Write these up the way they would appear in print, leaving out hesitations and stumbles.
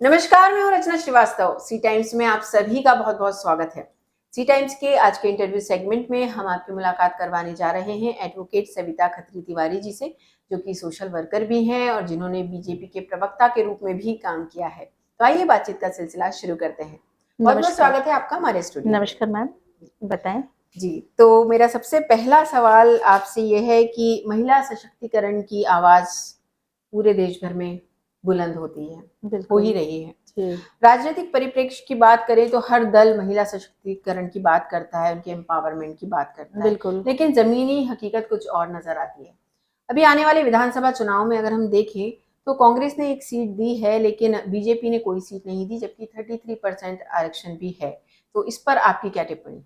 नमस्कार, मैं हूं रचना श्रीवास्तव। सी टाइम्स में आप सभी का बहुत बहुत स्वागत है। सी टाइम्स के आज के इंटरव्यू सेगमेंट में हम आपकी मुलाकात करवाने जा रहे हैं एडवोकेट सविता खत्री तिवारी जी से, जो कि सोशल वर्कर भी हैं और जिन्होंने बीजेपी के प्रवक्ता के रूप में भी काम किया है। तो आइए बातचीत का सिलसिला शुरू करते हैं। बहुत बहुत स्वागत है आपका हमारे स्टूडियो। नमस्कार मैम, बताएं। जी, तो मेरा सबसे पहला सवाल आपसे ये है कि महिला सशक्तिकरण की आवाज पूरे देश भर में बुलंद होती है, हो ही रही है। राजनीतिक परिप्रेक्ष्य की बात करें तो हर दल महिला सशक्तिकरण की बात करता है, उनके एम्पावरमेंट की बात करता है, बिल्कुल। लेकिन जमीनी हकीकत कुछ और नजर आती है। अभी आने वाले विधानसभा चुनाव में अगर हम देखें तो कांग्रेस ने एक सीट दी है, लेकिन बीजेपी ने कोई सीट नहीं दी, जबकि 33% आरक्षण भी है। तो इस पर आपकी क्या टिप्पणी?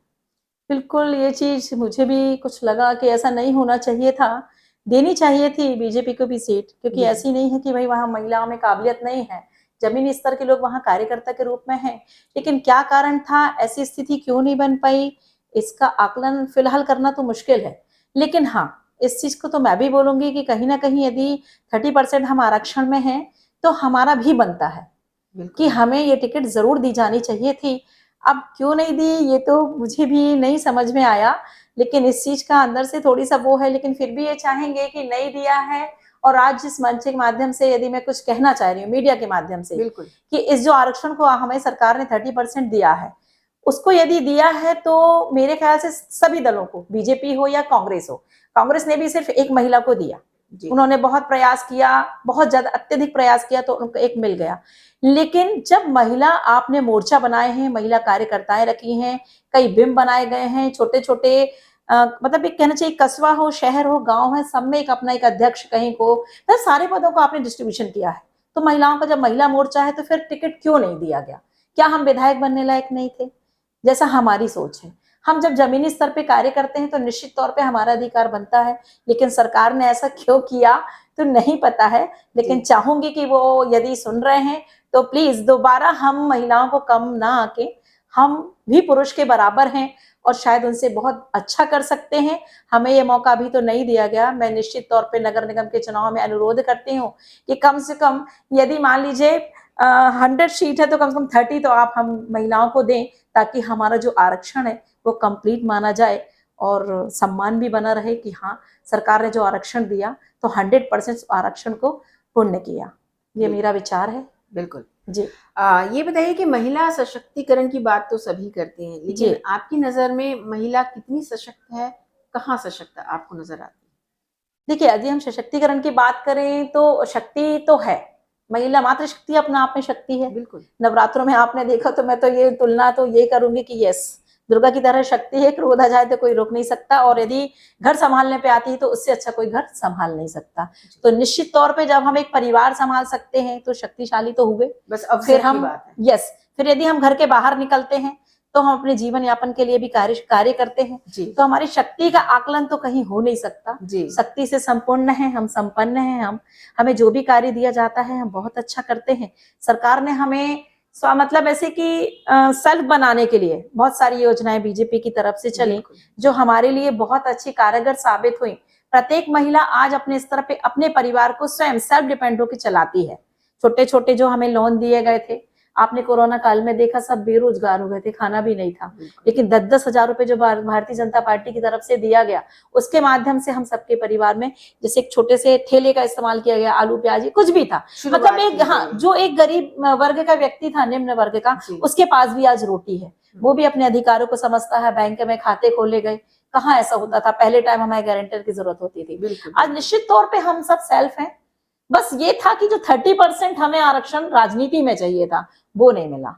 बिल्कुल, ये चीज मुझे भी कुछ लगा कि ऐसा नहीं होना चाहिए था। देनी चाहिए थी बीजेपी को भी सीट, क्योंकि ऐसी नहीं है कि भाई वहां महिलाओं में काबिलियत नहीं है। जमीनी स्तर के लोग वहां कार्यकर्ता के रूप में हैं, लेकिन क्या कारण था, ऐसी स्थिति क्यों नहीं बन पाई, इसका आकलन फिलहाल करना तो मुश्किल है। लेकिन हाँ, इस चीज को तो मैं भी बोलूंगी कि कहीं ना कहीं यदि 30% हम आरक्षण में हैं तो हमारा भी बनता है कि हमें ये टिकट जरूर दी जानी चाहिए थी। अब क्यों नहीं दी ये तो मुझे भी नहीं समझ में आया, लेकिन इस चीज का अंदर से थोड़ी सा वो है। लेकिन फिर भी ये चाहेंगे कि नहीं दिया है। और आज जिस मंच के माध्यम से यदि मैं कुछ कहना चाह रही हूँ मीडिया के माध्यम से, बिल्कुल, कि इस जो आरक्षण को हमें सरकार ने 30% दिया है, उसको यदि दिया है तो मेरे ख्याल से सभी दलों को, बीजेपी हो या कांग्रेस हो, कांग्रेस ने भी सिर्फ एक महिला को दिया। उन्होंने बहुत प्रयास किया, बहुत ज्यादा अत्यधिक प्रयास किया, तो उनको एक मिल गया। लेकिन जब महिला आपने मोर्चा बनाए हैं, महिला कार्यकर्ताएं रखी हैं, कई बिम्ब बनाए गए हैं, छोटे छोटे मतलब एक कहना चाहिए कस्बा हो, शहर हो, गांव है, सब में एक अपना एक अध्यक्ष कहीं को, तो सारे पदों को आपने डिस्ट्रीब्यूशन किया है। तो महिलाओं का जब महिला मोर्चा है तो फिर टिकट क्यों नहीं दिया गया? क्या हम विधायक बनने लायक नहीं थे? जैसा हमारी सोच है। हम जब जमीनी स्तर पे कार्य करते हैं तो निश्चित तौर पे हमारा अधिकार बनता है, लेकिन सरकार ने ऐसा क्यों किया तो नहीं पता है। लेकिन चाहूंगी कि वो यदि सुन रहे हैं तो प्लीज दोबारा हम महिलाओं को कम ना आके, हम भी पुरुष के बराबर हैं और शायद उनसे बहुत अच्छा कर सकते हैं। हमें ये मौका अभी तो नहीं दिया गया। मैं निश्चित तौर पे नगर निगम के चुनाव में अनुरोध करती हूँ कि कम से कम यदि मान लीजिए 100 सीट है तो कम से कम 30 तो आप हम महिलाओं को दें, ताकि हमारा जो आरक्षण है वो कंप्लीट माना जाए और सम्मान भी बना रहे कि हाँ, सरकार ने जो आरक्षण दिया तो 100% आरक्षण को पूर्ण किया। ये मेरा विचार है। बिल्कुल जी। ये बताइए कि महिला सशक्तिकरण की बात तो सभी करते हैं, लेकिन आपकी नजर में महिला कितनी सशक्त है, कहाँ सशक्त आपको नजर आती है? देखिए, यदि हम सशक्तिकरण की बात करें तो शक्ति तो है, महिला मातृशक्ति अपने आप में शक्ति है। बिल्कुल, नवरात्रों में आपने देखा तो मैं तो ये तुलना तो ये करूंगी कि यस, दुर्गा की तरह शक्ति है, क्रोध आ जाए तो कोई रोक नहीं सकता, और यदि घर संभालने पे आती है तो उससे अच्छा कोई घर संभाल नहीं सकता। तो निश्चित तौर पे जब हम एक परिवार संभाल सकते हैं तो शक्तिशाली तो हुए। बस अवसर की बात है। यस, फिर यदि हम घर के बाहर निकलते हैं तो हम अपने जीवन यापन के लिए भी कार्य करते हैं, तो हमारी शक्ति का आकलन तो कहीं हो नहीं सकता। शक्ति से संपूर्ण है, हम संपन्न हैं। हमें जो भी कार्य दिया जाता है हम बहुत अच्छा करते हैं। सरकार ने हमें मतलब ऐसे कि सेल्फ बनाने के लिए बहुत सारी योजनाएं बीजेपी की तरफ से चली, जो हमारे लिए बहुत अच्छी कारगर साबित हुई। प्रत्येक महिला आज अपने स्तर पे अपने परिवार को स्वयं सेल्फ डिपेंड होकर चलाती है। छोटे छोटे जो हमें लोन दिए गए थे, आपने कोरोना काल में देखा सब बेरोजगार हो गए थे, खाना भी नहीं था, लेकिन 10-10 हजार रुपए जो भारतीय जनता पार्टी की तरफ से दिया गया, उसके माध्यम से हम सबके परिवार में जैसे एक छोटे से ठेले का इस्तेमाल किया गया, आलू प्याज कुछ भी था, मतलब एक जो एक गरीब वर्ग का व्यक्ति था, निम्न वर्ग का, उसके पास भी आज रोटी है। वो भी अपने अधिकारों को समझता है, बैंक में खाते खोले गए। कहाँ ऐसा होता था, पहले टाइम हमें गारंटर की जरूरत होती थी। आज निश्चित तौर पे हम सब सेल्फ हैं। बस ये था कि जो 30% हमें आरक्षण राजनीति में चाहिए था वो नहीं मिला,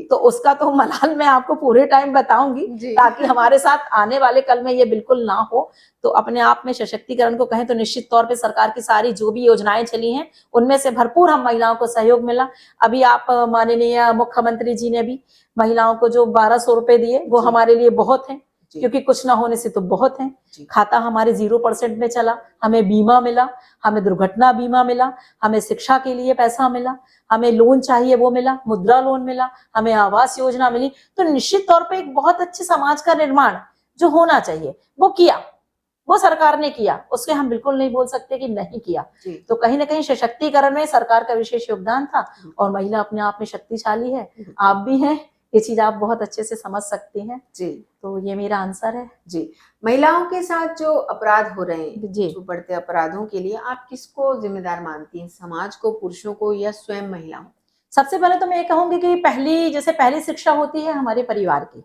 तो उसका तो मलाल मैं आपको पूरे टाइम बताऊंगी, ताकि हमारे साथ आने वाले कल में ये बिल्कुल ना हो। तो अपने आप में सशक्तिकरण को कहें तो निश्चित तौर पे सरकार की सारी जो भी योजनाएं चली हैं उनमें से भरपूर हम महिलाओं को सहयोग मिला। अभी आप माननीय मुख्यमंत्री जी ने भी महिलाओं को जो 1200 रुपए दिए वो हमारे लिए बहुत है, क्योंकि कुछ ना होने से तो बहुत है। खाता हमारे 0% में चला, हमें बीमा मिला, हमें दुर्घटना बीमा मिला, हमें शिक्षा के लिए पैसा मिला, हमें लोन चाहिए वो मिला, मुद्रा लोन मिला, हमें आवास योजना मिली। तो निश्चित तौर पे एक बहुत अच्छे समाज का निर्माण जो होना चाहिए वो किया। वो सरकार ने किया, उसके हम बिल्कुल नहीं बोल सकते कि नहीं किया। तो कहीं ना कहीं सशक्तिकरण में सरकार का विशेष योगदान था और महिला अपने आप में शक्तिशाली है, आप भी हैं, ये चीज आप बहुत अच्छे से समझ सकती हैं जी। तो ये मेरा आंसर है जी। महिलाओं के साथ जो अपराध हो रहे हैं जी, जो बढ़ते अपराधों के लिए आप किसको जिम्मेदार मानती हैं, समाज को, पुरुषों को, या स्वयं महिलाओं? सबसे पहले तो मैं ये कहूंगी कि पहली शिक्षा होती है हमारे परिवार की।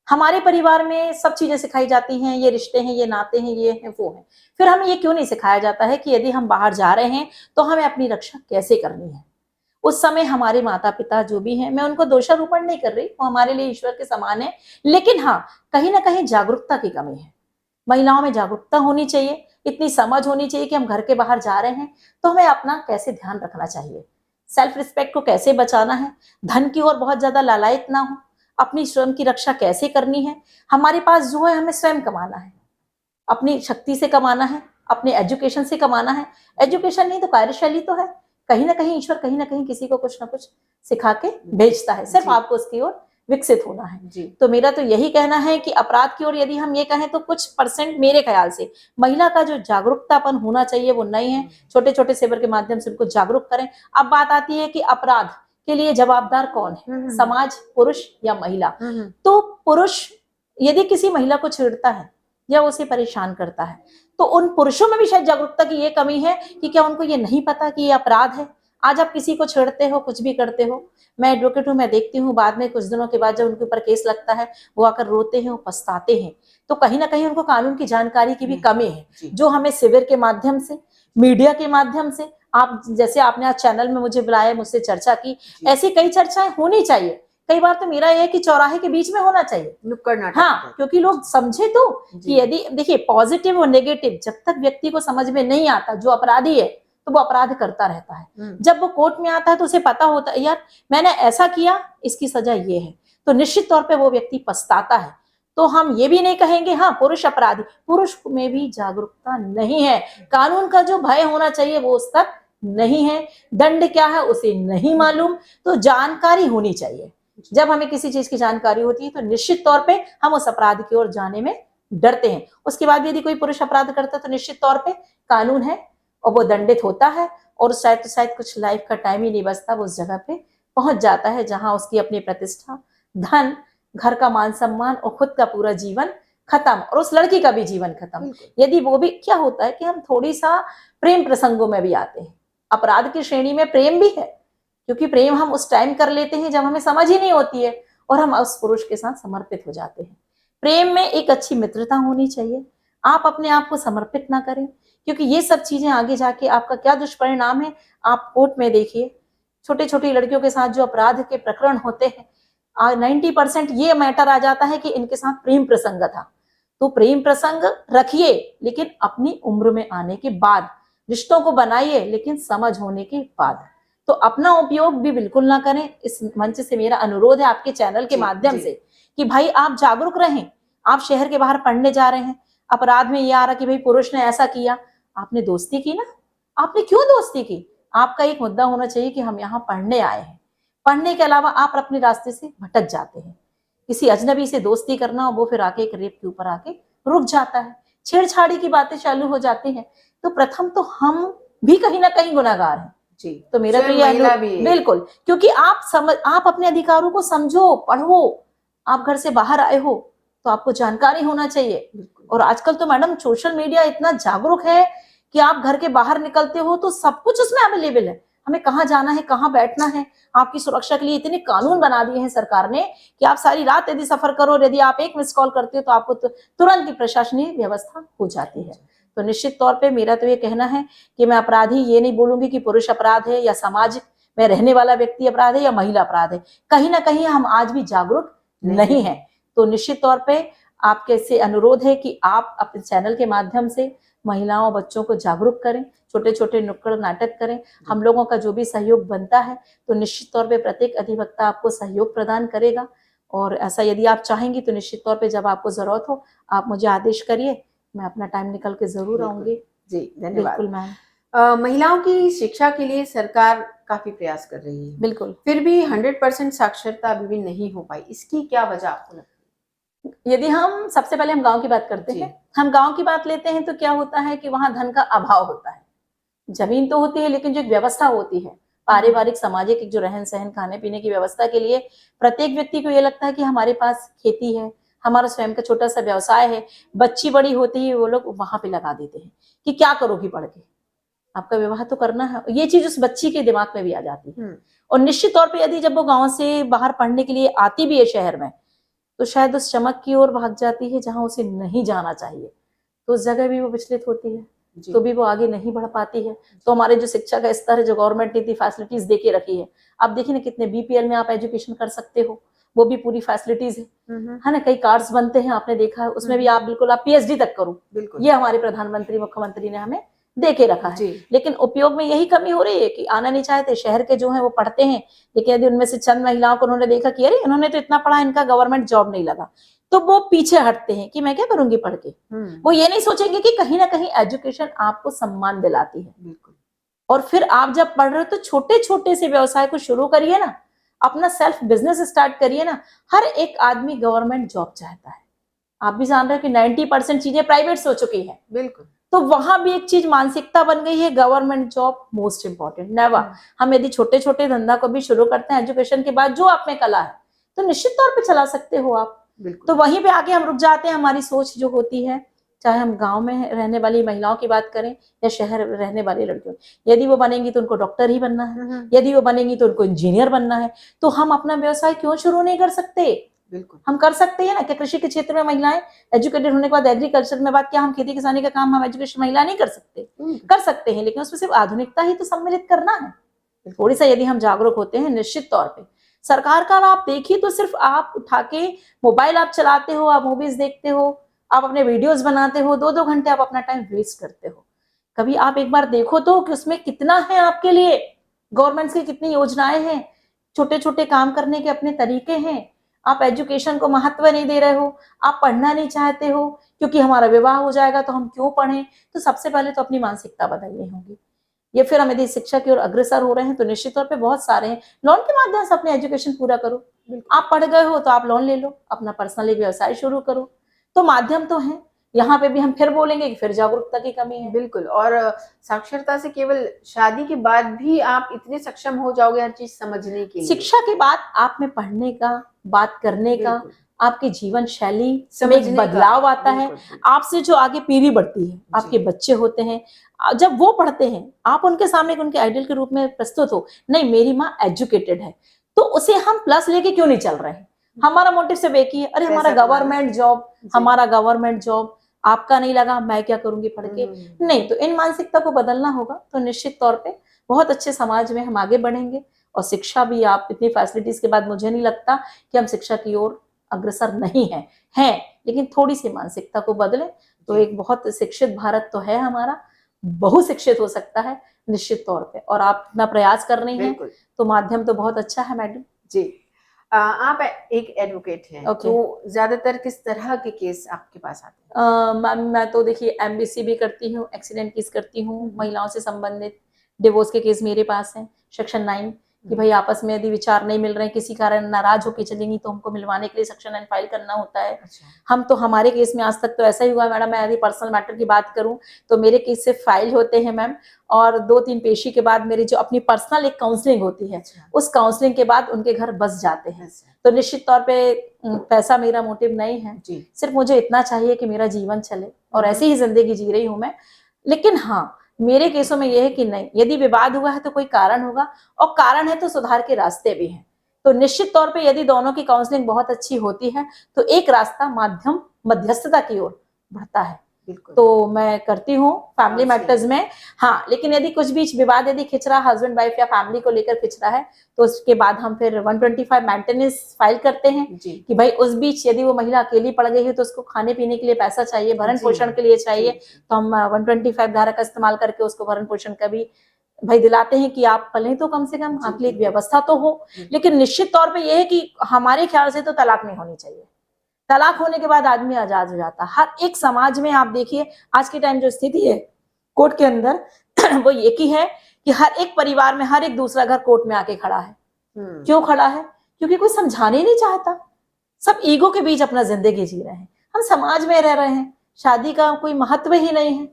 हमारे परिवार में सब चीजें सिखाई जाती हैं, ये रिश्ते हैं, ये नाते हैं, ये हैं, वो हैं। फिर हमें ये क्यों नहीं सिखाया जाता है कि यदि हम बाहर जा रहे हैं तो हमें अपनी रक्षा कैसे करनी है। उस समय हमारे माता पिता जो भी हैं, मैं उनको दोषारोपण नहीं कर रही, वो हमारे लिए ईश्वर के समान है, लेकिन हाँ, कहीं ना कहीं जागरूकता की कमी है। महिलाओं में जागरूकता होनी चाहिए, इतनी समझ होनी चाहिए कि हम घर के बाहर जा रहे हैं तो हमें अपना कैसे ध्यान रखना चाहिए, सेल्फ रिस्पेक्ट को कैसे बचाना है, धन की ओर बहुत ज्यादा लालायित ना हो, अपनी स्वयं की रक्षा कैसे करनी है। हमारे पास जो है हमें स्वयं कमाना है, अपनी शक्ति से कमाना है, अपने एजुकेशन से कमाना है। एजुकेशन नहीं तो कार्यशैली तो है, कहीं ना कहीं ईश्वर कहीं ना कहीं किसी को कुछ ना कुछ सिखा के भेजता है, सिर्फ आपको उसकी ओर विकसित होना है जी। तो मेरा तो यही कहना है कि अपराध की ओर यदि हम ये कहें तो कुछ परसेंट मेरे ख्याल से महिला का जो जागरूकतापन होना चाहिए वो नहीं है। छोटे छोटे शिविर के माध्यम से उनको जागरूक करें। अब बात आती है कि अपराध के लिए जवाबदार कौन है, समाज, पुरुष या महिला। तो पुरुष यदि किसी महिला को छेड़ता है या उसे परेशान करता है तो उन पुरुषों में भी शायद जागरूकता की ये कमी है कि क्या उनको ये नहीं पता कि ये अपराध है। आज आप किसी को छेड़ते हो, कुछ भी करते हो, मैं एडवोकेट हूँ, मैं देखती हूँ बाद में कुछ दिनों के बाद जब उनके ऊपर केस लगता है वो आकर रोते हैं, वो पछताते हैं। तो कहीं ना कहीं उनको कानून की जानकारी की भी कमी है, जो हमें शिविर के माध्यम से, मीडिया के माध्यम से, आप जैसे आपने आज चैनल में मुझे बुलाया, मुझसे चर्चा की, ऐसी कई चर्चाएं होनी चाहिए। कई बार तो मेरा यह है कि चौराहे के बीच में होना चाहिए, नुक्कड़ नाटक। हाँ, क्योंकि लोग समझे तो कि यदि देखिए पॉजिटिव और नेगेटिव जब तक व्यक्ति को समझ में नहीं आता, जो अपराधी है तो वो अपराध करता रहता है। जब वो कोर्ट में आता है तो उसे पता होता है यार मैंने ऐसा किया, इसकी सजा ये है, तो निश्चित तौर पे वो व्यक्ति पछताता है। तो हम ये भी नहीं कहेंगे हाँ पुरुष अपराधी, पुरुष में भी जागरूकता नहीं है, कानून का जो भय होना चाहिए वो उस तक नहीं है, दंड क्या है उसे नहीं मालूम। तो जानकारी होनी चाहिए। जब हमें किसी चीज की जानकारी होती है तो निश्चित तौर पे हम उस अपराध की ओर जाने में डरते हैं। उसके बाद भी यदि कोई पुरुष अपराध करता है तो निश्चित तौर पे कानून है और वो दंडित होता है, और शायद कुछ लाइफ का टाइम ही नहीं बचता, वो उस जगह पे पहुंच जाता है जहां उसकी अपनी प्रतिष्ठा, धन, घर का मान सम्मान और खुद का पूरा जीवन खत्म, और उस लड़की का भी जीवन खत्म। यदि वो भी क्या होता है कि हम थोड़ी सा प्रेम प्रसंगों में भी आते हैं, अपराध की श्रेणी में प्रेम भी है, क्योंकि प्रेम हम उस टाइम कर लेते हैं जब हमें समझ ही नहीं होती है और हम उस पुरुष के साथ समर्पित हो जाते हैं। प्रेम में एक अच्छी मित्रता होनी चाहिए, आप अपने आप को समर्पित ना करें, क्योंकि ये सब चीजें आगे जाके आपका क्या दुष्परिणाम है आप कोर्ट में देखिए। छोटे छोटी लड़कियों के साथ जो अपराध के प्रकरण होते हैं 90% ये मैटर आ जाता है कि इनके साथ प्रेम प्रसंग था। तो प्रेम प्रसंग रखिए लेकिन अपनी उम्र में आने के बाद, रिश्तों को बनाइए लेकिन समझ होने के बाद। तो अपना उपयोग भी बिल्कुल ना करें। इस मंच से मेरा अनुरोध है आपके चैनल के माध्यम से कि भाई आप जागरूक रहें। आप शहर के बाहर पढ़ने जा रहे हैं, अपराध में ये आ रहा कि भाई पुरुष ने ऐसा किया, आपने दोस्ती की ना, आपने क्यों दोस्ती की? आपका एक मुद्दा होना चाहिए कि हम यहाँ पढ़ने आए हैं, पढ़ने के अलावा आप अपने रास्ते से भटक जाते हैं। किसी अजनबी से दोस्ती करना, वो फिर आके एक रेप के ऊपर आके रुक जाता है, छेड़छाड़ी की बातें चालू हो जाती हैं। तो प्रथम तो हम भी कहीं ना कहीं गुनाहगार हैं जी। तो मेरा तो ये बिल्कुल, क्योंकि आप अपने अधिकारों को समझो, पढ़ो। आप घर से बाहर आए हो तो आपको जानकारी होना चाहिए। और आजकल तो मैडम सोशल मीडिया इतना जागरूक है कि आप घर के बाहर निकलते हो तो सब कुछ उसमें अवेलेबल है। हमें कहाँ जाना है, कहाँ बैठना है, आपकी सुरक्षा के लिए इतने कानून बना दिए हैं सरकार ने कि आप सारी रात यदि सफर करो, यदि आप एक मिस कॉल करते हो तो आपको तुरंत की प्रशासनिक व्यवस्था हो जाती है। तो निश्चित तौर पे मेरा तो ये कहना है कि मैं अपराधी ये नहीं बोलूंगी कि पुरुष अपराध है या समाज में रहने वाला व्यक्ति अपराध है या महिला अपराध है, कहीं ना कहीं हम आज भी जागरूक नहीं है। तो निश्चित तौर पे आपके से अनुरोध है कि आप अपने चैनल के माध्यम से महिलाओं, बच्चों को जागरूक करें, छोटे छोटे नुक्कड़ नाटक करें। हम लोगों का जो भी सहयोग बनता है तो निश्चित तौर पे प्रत्येक अधिवक्ता आपको सहयोग प्रदान करेगा। और ऐसा यदि आप चाहेंगी तो निश्चित तौर पे जब आपको जरूरत हो आप मुझे आदेश करिए, मैं अपना टाइम निकल के जरूर आऊंगी जी। धन्यवाद। बिल्कुल मैम। महिलाओं की शिक्षा के लिए सरकार काफी प्रयास कर रही है, बिल्कुल, फिर भी 100% साक्षरता अभी भी नहीं हो पाई, इसकी क्या वजह आपको लगती है? यदि हम सबसे पहले हम गांव की बात करते हैं, हम गांव की बात लेते हैं तो क्या होता है कि वहां धन का अभाव होता है। जमीन तो होती है लेकिन जो एक व्यवस्था होती है पारिवारिक सामाजिक एक जो रहन सहन खाने पीने की व्यवस्था के लिए प्रत्येक व्यक्ति को ये लगता है कि हमारे पास खेती है, हमारा स्वयं का छोटा सा व्यवसाय है। बच्ची बड़ी होती है वो लोग वहां पे लगा देते हैं कि क्या करोगी पढ़ के, आपका विवाह तो करना है। ये चीज उस बच्ची के दिमाग में भी आ जाती है। और निश्चित तौर पे यदि जब वो गांव से बाहर पढ़ने के लिए आती भी है शहर में, तो शायद उस चमक की ओर भाग जाती है जहां उसे नहीं जाना चाहिए, तो उस जगह भी वो विचलित होती है, तो भी वो आगे नहीं बढ़ पाती है। तो हमारे जो शिक्षा का स्तर है, जो गवर्नमेंट ने इतनी फैसिलिटीज दे के रखी है, आप देखिए ना कितने बीपीएल में आप एजुकेशन कर सकते हो, वो भी पूरी फैसिलिटीज है ना। कई कार्ड्स बनते हैं, आपने देखा है, उसमें भी आप बिल्कुल आप पीएचडी तक करो, ये हमारे प्रधानमंत्री मुख्यमंत्री ने हमें दे के रखा है। लेकिन उपयोग में यही कमी हो रही है कि आना नहीं चाहते, शहर के जो है वो पढ़ते हैं, लेकिन यदि उनमें से चंद महिलाओं को उन्होंने देखा कि अरे इन्होंने तो इतना पढ़ा, इनका गवर्नमेंट जॉब नहीं लगा, तो वो पीछे हटते हैं कि मैं क्या करूंगी पढ़ के। वो ये नहीं सोचेंगे कि कहीं ना कहीं एजुकेशन आपको सम्मान दिलाती है। बिल्कुल। और फिर आप जब पढ़ रहे हो तो छोटे छोटे से व्यवसाय को शुरू करिए ना, अपना सेल्फ बिजनेस स्टार्ट करिए ना। हर एक आदमी गवर्नमेंट जॉब चाहता है। आप भी जान रहे हो कि 90% चीजें प्राइवेट हो चुकी है। बिल्कुल। तो वहां भी एक चीज मानसिकता बन गई है, government job most important. Never. हम यदि छोटे छोटे धंधा को भी शुरू करते हैं एजुकेशन के बाद, जो आप में कला है, तो निश्चित तौर पे चला सकते हो आप। तो वहीं पे आके हम रुक जाते हैं। हमारी सोच जो होती है, चाहे हम गांव में रहने वाली महिलाओं की बात करें या शहर में रहने वाली लड़कियों, यदि वो बनेंगी तो उनको डॉक्टर ही बनना है, यदि वो बनेंगी तो उनको इंजीनियर बनना है, तो हम अपना व्यवसाय क्यों शुरू नहीं कर सकते। बिल्कुल हम कर सकते हैं ना। कि कृषि के क्षेत्र में महिलाएं एजुकेटेड होने के बाद एग्रीकल्चर में बात, क्या हम खेती किसानी का काम हम एजुकेशन महिला नहीं कर सकते? कर सकते हैं, लेकिन उसमें सिर्फ आधुनिकता ही तो सम्मिलित करना है। थोड़ी सा यदि हम जागरूक होते हैं, निश्चित तौर पे सरकार का आप देखिए तो सिर्फ आप उठा के मोबाइल आप चलाते हो, आप मूवीज देखते हो, आप अपने वीडियोस बनाते हो, 2-2 घंटे आप अपना टाइम वेस्ट करते हो। कभी आप एक बार देखो तो कि उसमें कितना है आपके लिए, गवर्नमेंट की कितनी योजनाएं हैं, छोटे छोटे काम करने के अपने तरीके हैं। आप एजुकेशन को महत्व नहीं दे रहे हो, आप पढ़ना नहीं चाहते हो क्योंकि हमारा विवाह हो जाएगा तो हम क्यों पढ़ें। तो सबसे पहले तो अपनी मानसिकता बदलनी होगी। ये फिर हम यदि शिक्षा की ओर अग्रसर हो रहे हैं तो निश्चित तौर पे बहुत सारे हैं। लोन के माध्यम से अपने एजुकेशन पूरा करो। आप पढ़ गए हो तो आप लोन ले लो, अपना पर्सनल एक व्यवसाय शुरू करो। तो माध्यम तो है। यहाँ पे भी हम फिर बोलेंगे कि फिर जागरूकता की कमी है। बिल्कुल। और साक्षरता से केवल शादी के बाद भी आप इतने सक्षम हो जाओगे हर चीज समझने के लिए। शिक्षा के बाद आप में पढ़ने का, बात करने का, आपकी जीवन शैली में एक बदलाव आता है। आपसे जो आगे पीढ़ी बढ़ती है, आपके बच्चे होते हैं, जब वो पढ़ते हैं, आप उनके सामने उनके आइडल के रूप में प्रस्तुत हो, नहीं मेरी माँ एजुकेटेड है, तो उसे हम प्लस लेके क्यों नहीं चल रहे हैं। हमारा मोटिव सिर्फ एक ही है, अरे हमारा गवर्नमेंट जॉब, हमारा गवर्नमेंट जॉब, आपका नहीं लगा मैं क्या करूंगी पढ़ के। नहीं, तो इन मानसिकता को बदलना होगा। तो निश्चित तौर पे बहुत अच्छे समाज में हम आगे बढ़ेंगे। और शिक्षा भी, आप इतनी फैसिलिटीज के बाद मुझे नहीं लगता कि हम शिक्षा की ओर अग्रसर नहीं है, लेकिन थोड़ी सी मानसिकता को बदलें तो एक बहुत शिक्षित भारत तो है हमारा, बहुशिक्षित हो सकता है निश्चित तौर पे। और आप इतना प्रयास कर रही हैं तो माध्यम तो बहुत अच्छा है मैडम जी। आप एक एडवोकेट हैं, तो ज्यादातर किस तरह के केस आपके पास आते हैं? मैं तो देखिए एमबीसी भी करती हूँ, एक्सीडेंट केस करती हूँ, महिलाओं से संबंधित डिवोर्स के केस मेरे पास हैं, सेक्शन 9 कि भाई आपस में यदि विचार नहीं मिल रहे हैं, किसी कारण नाराज होकर चलेंगी तो हमको मिलवाने के लिए सेक्शन 9 फाइल करना होता है। हम तो हमारे केस में आज तक तो ऐसा ही हुआ मैडम, मैं यदि पर्सनल मैटर की बात करूं तो मेरे केस से फाइल होते हैं मैम, और 2-3 पेशी के बाद मेरी जो अपनी पर्सनल एक काउंसलिंग होती है, उस काउंसलिंग के बाद उनके घर बस जाते हैं। तो निश्चित तौर पे पैसा मेरा मोटिव नहीं है, सिर्फ मुझे इतना चाहिए कि मेरा जीवन चले, और ऐसी ही जिंदगी जी रही हूं मैं। लेकिन हाँ, मेरे केसों में यह है कि नहीं, यदि विवाद हुआ है तो कोई कारण होगा, और कारण है तो सुधार के रास्ते भी हैं। तो निश्चित तौर पे यदि दोनों की काउंसलिंग बहुत अच्छी होती है तो एक रास्ता माध्यम मध्यस्थता की ओर बढ़ता है। तो मैं करती हूँ फैमिली मैटर्स में। हाँ, लेकिन यदि कुछ बीच विवाद यदि खिंच रहा, हस्बैंड वाइफ या फैमिली को लेकर खिंच रहा है, तो उसके बाद हम फिर 125 मेंटेनेंस फाइल करते हैं कि भाई उस बीच यदि वो महिला अकेली पड़ गई है तो उसको खाने पीने के लिए पैसा चाहिए, भरण पोषण के लिए चाहिए, तो हम 125 धारा का इस्तेमाल करके उसको भरण पोषण का भी भाई दिलाते हैं कि आप पलें तो कम से कम, आपके लिए एक व्यवस्था तो हो। लेकिन निश्चित तौर पर यह है कि हमारे ख्याल से तो तलाक नहीं होनी चाहिए। तलाक होने के बाद आदमी आजाद हो जाता। हर एक समाज में आप देखिए आज के टाइम जो स्थिति है कोर्ट के अंदर वो ये की है कि हर एक परिवार में हर एक दूसरा घर कोर्ट में आके खड़ा है। क्यों खड़ा है? क्योंकि कोई समझाने नहीं चाहता। सब ईगो के बीच अपना जिंदगी जी रहे हैं। हम समाज में रह रहे हैं, शादी का कोई महत्व ही नहीं है।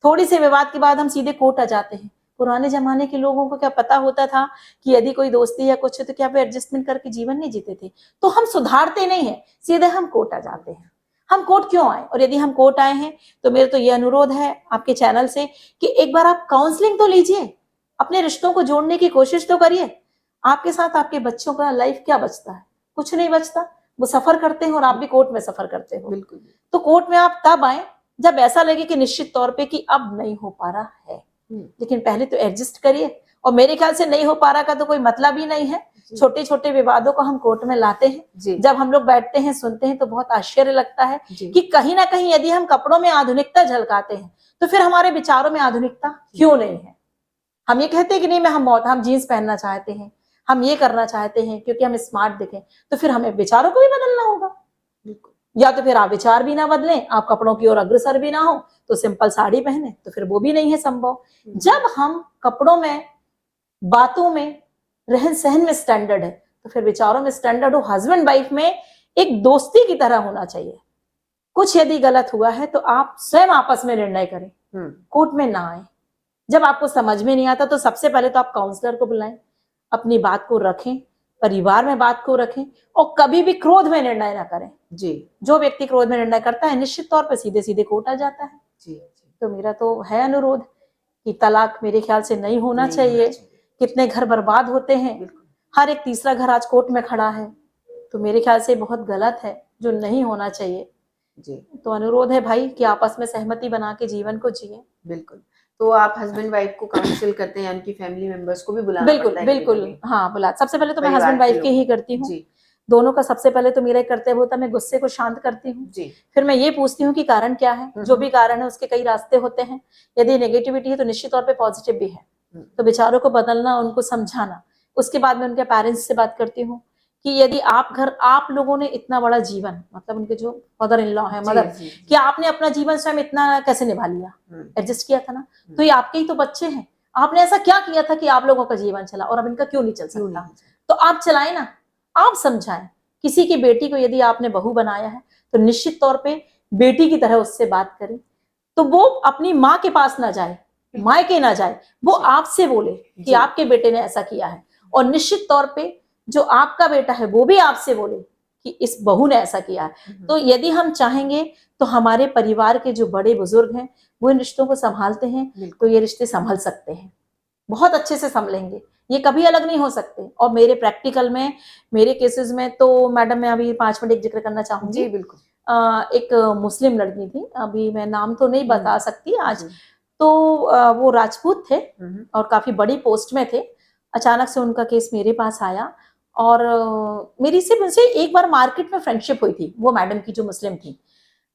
थोड़ी से विवाद के बाद हम सीधे कोर्ट आ जाते हैं। पुराने जमाने के लोगों को क्या पता होता था कि यदि कोई दोस्ती या कुछ है तो क्या वो एडजस्टमेंट करके जीवन नहीं जीते थे। तो हम सुधारते नहीं है, सीधे हम कोर्ट आ जाते हैं। हम कोर्ट क्यों आए? और यदि हम कोर्ट आए हैं तो मेरा तो ये अनुरोध है आपके चैनल से कि एक बार आप काउंसलिंग तो लीजिए, अपने रिश्तों को जोड़ने की कोशिश तो करिए। आपके साथ आपके बच्चों का लाइफ क्या बचता है? कुछ नहीं बचता। वो सफर करते हैं और आप भी कोर्ट में सफर करते हो। बिल्कुल। तो कोर्ट में आप तब आए जब ऐसा लगे कि निश्चित तौर पे कि अब नहीं हो पा रहा है, लेकिन पहले तो एडजस्ट करिए। और मेरे ख्याल से नहीं हो पा रहा का तो कोई मतलब ही नहीं है। छोटे छोटे विवादों को हम कोर्ट में लाते हैं। जब हम लोग बैठते हैं, सुनते हैं तो बहुत आश्चर्य लगता है कि कहीं ना कहीं यदि हम कपड़ों में आधुनिकता झलकाते हैं तो फिर हमारे विचारों में आधुनिकता क्यों नहीं है? हम ये कहते हैं कि नहीं मैं हम जीन्स पहनना चाहते हैं, हम ये करना चाहते हैं क्योंकि हम स्मार्ट दिखें, तो फिर हमें विचारों को भी बदलना होगा। या तो फिर आप विचार भी ना बदलें, आप कपड़ों की ओर अग्रसर भी ना हो, तो सिंपल साड़ी पहने, तो फिर वो भी नहीं है संभव। जब हम कपड़ों में, बातों में, रहन सहन में स्टैंडर्ड है तो फिर विचारों में स्टैंडर्ड हो। हस्बैंड वाइफ में एक दोस्ती की तरह होना चाहिए। कुछ यदि गलत हुआ है तो आप स्वयं आपस में निर्णय करें, कोर्ट में ना आए। जब आपको समझ में नहीं आता तो सबसे पहले तो आप काउंसलर को बुलाएं, अपनी बात को रखें, परिवार में बात को रखें और कभी भी क्रोध में निर्णय ना करें। जी, जो व्यक्ति क्रोध में निर्णय करता है निश्चित तौर पर सीधे सीधे कोर्ट आ जाता है। जी, तो मेरा तो है अनुरोध कि तलाक मेरे ख्याल से नहीं होना चाहिए। कितने घर बर्बाद होते हैं, हर एक तीसरा घर आज कोर्ट में खड़ा है, तो मेरे ख्याल से बहुत गलत है, जो नहीं होना चाहिए। जी, तो अनुरोध है भाई कि आपस में सहमति बना के जीवन को जिए। बिल्कुल। तो आप हस्बैंड वाइफ को काउंसिल करते हैं, उनकी फैमिली मेंबर्स को भी बुलाना बिल्कुल पड़ता है? बिल्कुल, हाँ बुला। सबसे पहले तो मैं हस्बैंड वाइफ की ही करती हूँ। दोनों का सबसे पहले तो मेरा कर्तव्य होता है, मैं गुस्से को शांत करती हूँ। फिर मैं ये पूछती हूँ कि कारण क्या है। जो भी कारण है उसके कई रास्ते होते हैं। यदि नेगेटिविटी है तो निश्चित तौर पे पॉजिटिव भी है, तो विचारों को बदलना, उनको समझाना। उसके बाद मैं उनके पेरेंट्स से बात करती हूँ कि यदि आप लोगों ने इतना बड़ा जीवन, मतलब उनके जो मदर इन लॉ है, मदर, कि आपने अपना जीवन स्वयं इतना कैसे निभा लिया, एडजस्ट किया था ना, तो ये आपके ही तो बच्चे हैं। आपने ऐसा क्या किया था कि आप लोगों का जीवन चला और अब इनका क्यों नहीं चल सकता? तो आप चलाए ना, आप समझाएं। किसी की बेटी को यदि आपने बहू बनाया है तो निश्चित तौर पे बेटी की तरह उससे बात करें। तो वो अपनी माँ के पास ना जाए, मायके ना जाए, वो आपसे बोले कि आपके बेटे ने ऐसा किया है। और निश्चित तौर पे जो आपका बेटा है वो भी आपसे बोले कि इस बहू ने ऐसा किया है। तो यदि हम चाहेंगे तो हमारे परिवार के जो बड़े बुजुर्ग हैं वो इन रिश्तों को संभालते हैं, तो ये रिश्ते संभल सकते हैं, बहुत अच्छे से संभलेंगे, ये कभी अलग नहीं हो सकते। और मेरे प्रैक्टिकल में, मेरे केसेस में तो मैडम मैं अभी 5 मिनट एक जिक्र करना चाहूंगी। जी बिल्कुल। एक मुस्लिम लड़की थी, अभी मैं नाम तो नहीं बता सकती आज, तो वो राजपूत थे और काफी बड़ी पोस्ट में थे। अचानक से उनका केस मेरे पास आया और मेरी से मुझसे एक बार मार्केट में फ्रेंडशिप हुई थी। वो मैडम की जो मुस्लिम थी,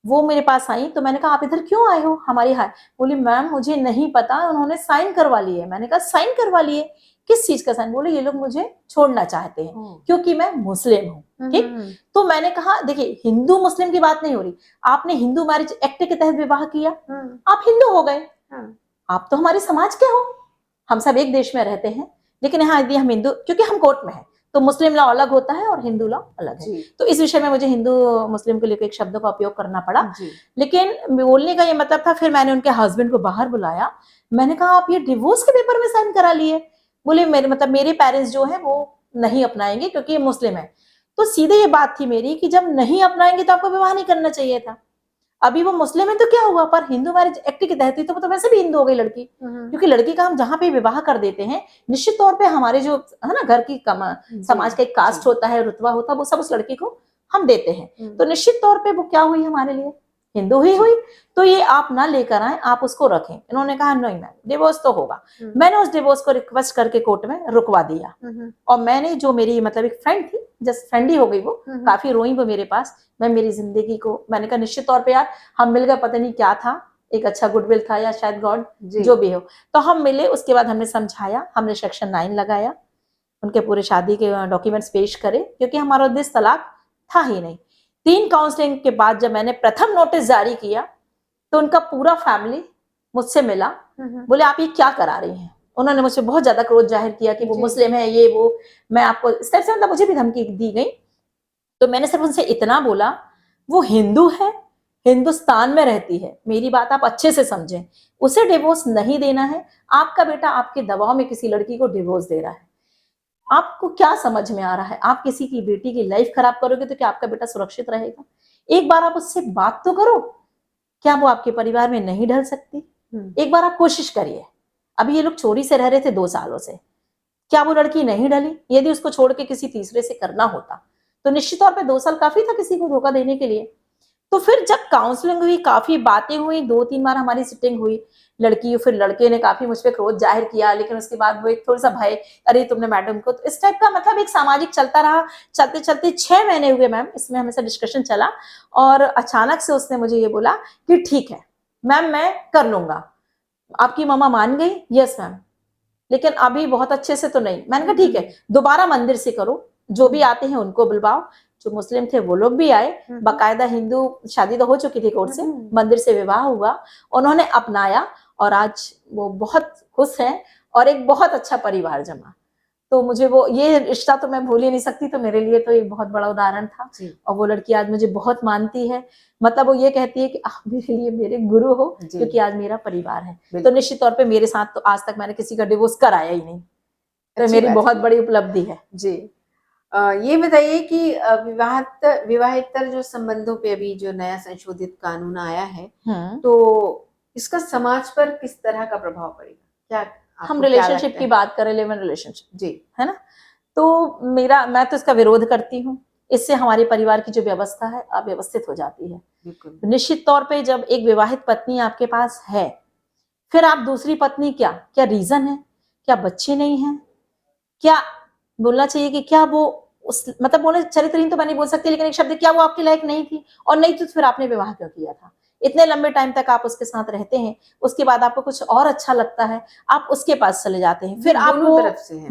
वो मेरे पास आई, तो मैंने कहा आप इधर क्यों आए हो हमारी हाय? बोली मैम मुझे नहीं पता, उन्होंने साइन करवा लिए। मैंने कहा साइन करवा लिए? किस चीज का साइन? बोले ये लोग मुझे छोड़ना चाहते हैं क्योंकि मैं मुस्लिम हूँ। ठीक, तो मैंने कहा देखिए हिंदू मुस्लिम की बात नहीं हो रही, आपने हिंदू मैरिज एक्ट के तहत विवाह किया, आप हिंदू हो गए, आप तो हमारे समाज के हो, हम सब एक देश में रहते हैं। लेकिन यहाँ यदि हम हिंदू, क्योंकि हम कोर्ट में है तो मुस्लिम लॉ अलग होता है और हिंदू लॉ अलग है, तो इस विषय में मुझे हिंदू मुस्लिम को लेकर एक शब्द का उपयोग करना पड़ा। लेकिन बोलने का ये मतलब था, फिर मैंने उनके हस्बैंड को बाहर बुलाया, मैंने कहा आप ये डिवोर्स के पेपर में साइन करा लिए? बोले मेरे पेरेंट्स जो है वो नहीं अपनाएंगे क्योंकि ये मुस्लिम है। तो सीधे ये बात थी मेरी कि जब नहीं अपनाएंगे तो आपको विवाह नहीं करना चाहिए था। अभी वो मुस्लिम है तो क्या हुआ, पर हिंदू मैरिज एक्ट के तहत तो वो तो वैसे भी हिंदू हो गई लड़की, क्योंकि लड़की का हम जहाँ पे विवाह कर देते हैं निश्चित तौर पे हमारे जो है ना घर की समाज का एक कास्ट होता है, रुतबा होता है, वो सब उस लड़की को हम देते हैं। तो निश्चित तौर पे वो क्या हुई, हमारे लिए हिंदू ही हुई। तो ये आप ना लेकर आए, आप उसको रखें। इन्होंने कहा नहीं मैम डिवोर्स तो होगा। मैंने उस डिवोर्स को रिक्वेस्ट करके कोर्ट में रुकवा दिया। और मैंने जो मेरी मतलब एक फ्रेंड थी, जस्ट फ्रेंड ही हो गई वो, काफी रोई वो मेरे पास। मैं मेरी जिंदगी को, मैंने कहा निश्चित तौर पे यार हम मिल गए, पता नहीं क्या था, एक अच्छा गुडविल था या शायद गॉड जो भी हो, तो हम मिले। उसके बाद हमने समझाया, हमने सेक्शन 9 लगाया, उनके पूरे शादी के डॉक्यूमेंट्स पेश करे, क्योंकि हमारा उद्देश्य तलाक था ही नहीं। 3 काउंसलिंग के बाद जब मैंने प्रथम नोटिस जारी किया तो उनका पूरा फैमिली मुझसे मिला, बोले आप ये क्या करा रही हैं। उन्होंने मुझसे बहुत ज्यादा क्रोध जाहिर किया कि वो मुस्लिम है, ये वो। मैं आपको इस तरह से मतलब मुझे भी धमकी दी गई तो मैंने सिर्फ उनसे इतना बोला, वो हिंदू है, हिंदुस्तान में रहती है, मेरी बात आप अच्छे से समझें, उसे डिवोर्स नहीं देना है। आपका बेटा आपके दबाव में किसी लड़की को डिवोर्स दे रहा है, आपको क्या समझ में आ रहा है? आप किसी की बेटी की लाइफ खराब करोगे तो क्या आपका बेटा सुरक्षित रहेगा? एक बार आप उससे बात तो करो, क्या वो आपके परिवार में नहीं ढल सकती? एक बार आप कोशिश करिए। अभी ये लोग चोरी से रह रहे थे 2 सालों से, क्या वो लड़की नहीं ढली? यदि उसको छोड़ के किसी तीसरे से करना होता तो निश्चित तौर पे 2 साल काफी था किसी को धोखा देने के लिए। तो फिर जब काउंसलिंग हुई, काफी बातें हुई, 2-3 बार हमारी सिटिंग हुई, लड़की फिर लड़के ने काफी मुझ पे क्रोध जाहिर किया, लेकिन उसके बाद वो एक थोड़ा सा भय, अरे तुमने मैडम को, तो इस टाइप का मतलब एक सामाजिक चलता रहा। चलते चलते 6 महीने हुए मैम, इसमें हमेशा डिस्कशन चला, और अचानक से उसने मुझे ये बोला कि ठीक है मैम मैं कर लूंगा। आपकी मामा मान गई? यस मैम, लेकिन अभी बहुत अच्छे से तो नहीं। मैंने कहा ठीक है, दोबारा मंदिर से करो, जो भी आते हैं उनको बुलवाओ। जो मुस्लिम थे वो लोग भी आए, बाकायदा हिंदू, शादी तो हो चुकी थी कोर्ट से, मंदिर से विवाह हुआ, उन्होंने अपनाया, और आज वो बहुत खुश हैं और एक बहुत अच्छा परिवार जमा। तो मुझे वो ये रिश्ता तो मैं भूल ही नहीं सकती, तो मेरे लिए तो एक बहुत बड़ा उदाहरण था। और वो लड़की आज मुझे बहुत मानती है, मतलब वो ये कहती है कि आप मेरे लिए मेरे गुरु हो, क्योंकि आज मेरा परिवार है। तो निश्चित तौर पे मेरे साथ तो आज तक मैंने किसी का डिवोर्स कराया ही नहीं, तो मेरी बहुत बड़ी उपलब्धि है जी। ये बताइए कि विवाहेतर जो संबंधों पे अभी जो नया संशोधित कानून आया है, तो इसका समाज पर किस तरह का प्रभाव पड़ेगा? क्या हम रिलेशनशिप की बात करें, लिव इन रिलेशनशिप जी, है ना, तो मैं तो इसका विरोध करती हूँ। इससे हमारे परिवार की जो व्यवस्था है अव्यवस्थित हो जाती है। निश्चित तौर पे जब एक विवाहित पत्नी आपके पास है, फिर आप दूसरी पत्नी, क्या रीजन है? क्या बच्चे नहीं हैं? क्या बोलना चाहिए कि क्या वो उस, मतलब बोले चरित्रहीन तो मैं नहीं बोल सकती, लेकिन एक शब्द, क्या वो आपके लायक नहीं थी? और नहीं तो फिर आपने विवाह क्यों किया था? इतने लंबे टाइम तक आप उसके साथ रहते हैं, उसके बाद आपको कुछ और अच्छा लगता है, आप उसके पास चले जाते हैं, फिर आपको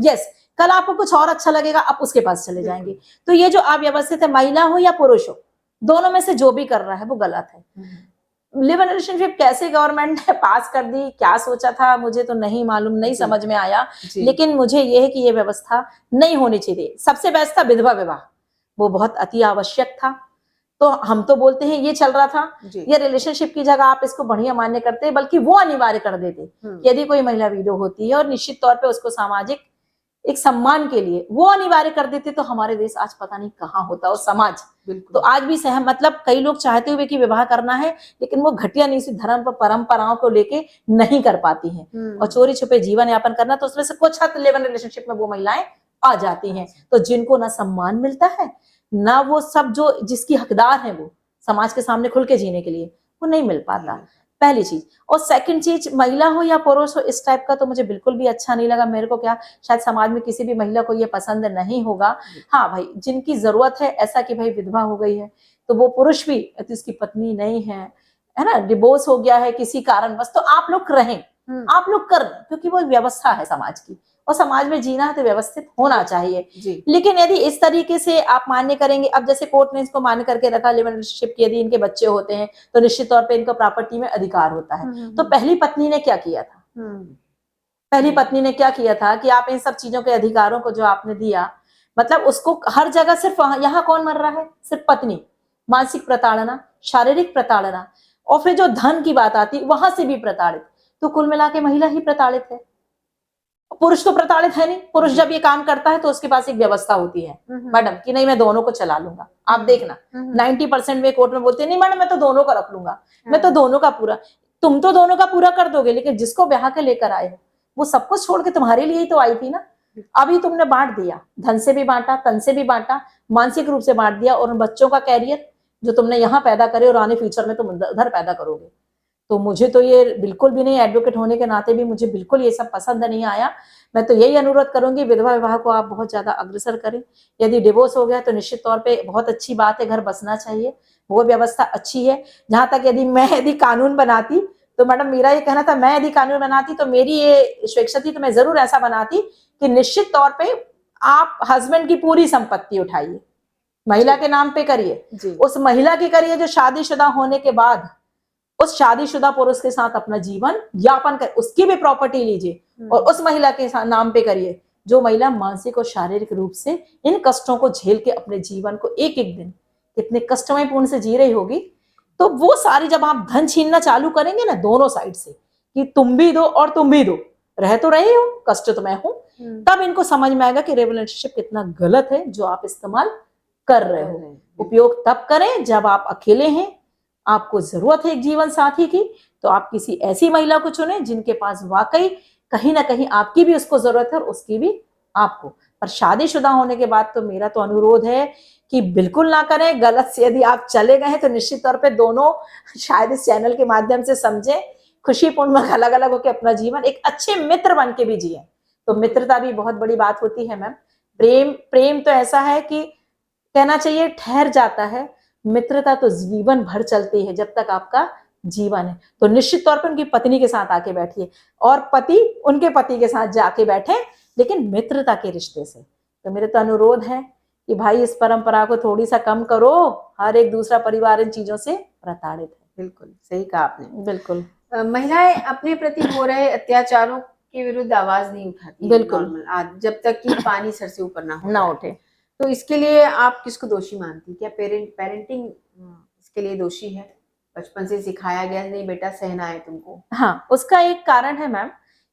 यस, कल आपको कुछ और अच्छा लगेगा, आप उसके पास चले जाएंगे। तो ये जो अव्यवस्थित है, महिला हो या पुरुष हो, दोनों में से जो भी कर रहा है वो गलत है। लिव इन रिलेशनशिप कैसे गवर्नमेंट ने पास कर दी, क्या सोचा था, मुझे तो नहीं मालूम, नहीं समझ में आया, लेकिन मुझे यह है कि ये व्यवस्था नहीं होनी चाहिए। सबसे बेस्ट था विधवा विवाह, वो बहुत अति आवश्यक था। तो हम तो बोलते हैं ये चल रहा था, ये रिलेशनशिप की जगह आप इसको बढ़िया मान्य करते, बल्कि वो अनिवार्य कर देते। यदि कोई महिला विडो होती है और निश्चित तौर पे उसको सामाजिक एक सम्मान के लिए वो अनिवार्य कर देते, तो हमारे देश आज पता नहीं कहाँ होता, और समाज तो आज भी सहम, मतलब कई लोग चाहते हुए कि विवाह करना है, लेकिन वो घटिया नीति धर्म पर परंपराओं को लेके नहीं कर पाती हैं, और चोरी छुपे जीवन यापन करना, तो उसमें से कुछ हद लिव इन रिलेशनशिप में वो महिलाएं आ जाती हैं। तो जिनको ना सम्मान मिलता है, ना वो सब जो जिसकी हकदार है वो समाज के सामने खुल के जीने के लिए, वो नहीं मिल पाता, पहली चीज। और सेकंड चीज, महिला हो या पुरुष हो, इस टाइप का तो मुझे बिल्कुल भी अच्छा नहीं लगा। मेरे को क्या, शायद समाज में किसी भी महिला को ये पसंद नहीं होगा। हाँ भाई, जिनकी जरूरत है, ऐसा कि भाई विधवा हो गई है, तो वो पुरुष भी, तो इसकी पत्नी नहीं है ना, डिवोर्स हो गया है किसी कारणवश, तो आप लोग रहें, आप लोग कर, क्योंकि वो व्यवस्था है समाज की, और समाज में जीना है तो व्यवस्थित होना चाहिए। लेकिन यदि इस तरीके से आप मान्य करेंगे, अब जैसे कोर्ट ने इसको मान्य करके रखा लिव इन रिलेशनशिप की, यदि इनके बच्चे होते हैं तो निश्चित तौर पे इनको प्रॉपर्टी में अधिकार होता है। तो पहली पत्नी ने क्या किया था? पहली पत्नी ने क्या किया था कि आप इन सब चीजों के अधिकारों को जो आपने दिया, मतलब उसको हर जगह सिर्फ यहाँ कौन मर रहा है? सिर्फ पत्नी। मानसिक प्रताड़ना, शारीरिक प्रताड़ना, और फिर जो धन की बात आती वहां से भी प्रताड़ित। तो कुल मिला के महिला ही प्रताड़ित है, पुरुष तो प्रताड़ित है नहीं। पुरुष जब ये काम करता है तो उसके पास एक व्यवस्था होती है मैडम कि नहीं, मैं दोनों को चला लूंगा। आप देखना 90% में कोर्ट में बोलते हैं नहीं मैडम मैं तो दोनों का रख लूंगा, मैं तो दोनों का पूरा। तुम तो दोनों का पूरा कर दोगे, लेकिन जिसको ब्याह के लेकर आए हो वो सब कुछ छोड़ के तुम्हारे लिए ही तो आई थी ना। अभी तुमने बांट दिया, धन से भी बांटा, तन से भी बांटा, मानसिक रूप से बांट दिया, और उन बच्चों का कैरियर जो तुमने यहाँ पैदा करे और आने फ्यूचर में तुम उधर पैदा करोगे। तो मुझे तो ये बिल्कुल भी नहीं, एडवोकेट होने के नाते भी मुझे बिल्कुल ये सब पसंद नहीं आया। मैं तो यही अनुरोध करूंगी, विधवा विवाह को आप बहुत ज्यादा अग्रसर करें। यदि डिवोर्स हो गया तो निश्चित तौर पे बहुत अच्छी बात है, घर बसना चाहिए, वो व्यवस्था अच्छी है। जहां तक यदि कानून बनाती, तो मैडम मेरा ये कहना था, मैं यदि कानून बनाती तो मेरी ये स्वेच्छा थी, तो मैं जरूर ऐसा बनाती कि निश्चित तौर पे आप हस्बैंड की पूरी संपत्ति उठाइए, महिला के नाम पे करिए, उस महिला की करिए जो शादीशुदा होने के बाद उस शादीशुदा पुरुष के साथ अपना जीवन यापन कर, उसकी भी प्रॉपर्टी लीजिए और उस महिला के नाम पे करिए जो महिला मानसिक और शारीरिक रूप से इन कष्टों को झेल के अपने जीवन को एक एक दिन कितने कष्टमय पूर्ण से जी रही होगी, तो वो सारी जब आप धन छीनना चालू करेंगे ना दोनों साइड से कि तुम भी दो और तुम भी दो, रह तो रही हो, कष्ट तो मैं हूं, तब इनको समझ में आएगा कि रिलेशनशिप कितना गलत है जो आप इस्तेमाल कर रहे हो। उपयोग तब करें जब आप अकेले हैं, आपको जरूरत है एक जीवन साथी की, तो आप किसी ऐसी महिला को चुनें जिनके पास वाकई कहीं ना कहीं आपकी भी उसको जरूरत है और उसकी भी आपको। पर शादीशुदा होने के बाद तो मेरा तो अनुरोध है कि बिल्कुल ना करें। गलत से यदि आप चले गए हैं तो निश्चित तौर पे दोनों शायद इस चैनल के माध्यम से समझें, खुशीपूर्ण अलग अलग होकर अपना जीवन एक अच्छे मित्र बन के भी जिए। तो मित्रता भी बहुत बड़ी बात होती है मैम। प्रेम तो ऐसा है कि कहना चाहिए ठहर जाता है, मित्रता तो जीवन भर चलती है जब तक आपका जीवन है। तो निश्चित तौर पर उनकी पत्नी के साथ आके बैठिए और पति उनके पति के साथ जाके बैठे, लेकिन मित्रता के रिश्ते से। तो मेरे तो अनुरोध है कि भाई इस परंपरा को थोड़ी सा कम करो, हर एक दूसरा परिवार इन चीजों से प्रताड़ित है। बिल्कुल सही कहा आपने। बिल्कुल महिलाएं अपने प्रति हो रहे अत्याचारों के विरुद्ध आवाज नहीं उठाती। बिल्कुल जब तक कि पानी सर से ऊपर ना उठे। तो इसके लिए आप किसको दोषी मानती? क्या पेरेंटिंग इसके लिए दोषी है? बचपन से सिखाया गया नहीं बेटा सहना है तुमको? हाँ, उसका एक कारण है मैम